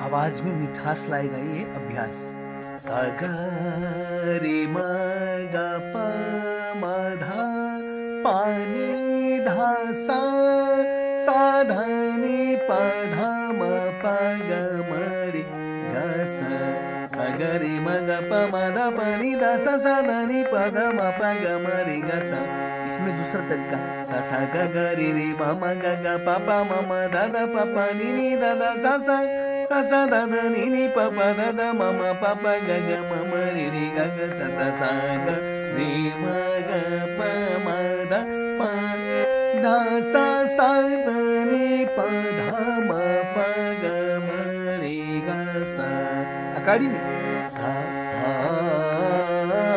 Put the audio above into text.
आवाज में मिठास लाएगा ये अभ्यास। सा ग रे म ग प म ध पा नि धा सा सा ध नि प ध म प ग म रे ग सा सा ग रे म ग प म ध प नि ध सा सा ध नि प ध म प ग म रे ग सा। इसमें दूसरा तरीका सा सा ग ग रे रे म म ग ग प प म म ध ध प प नि नि ध ध सा सा सा सा ध ध नि नि प प ध ध म म प प ग ग म म रे रे ग ग सा सा सा ग रे म ग प म ध प ध सा सा ध नि प ध म प ग म रे ग सा। अकाड़ी में सा धा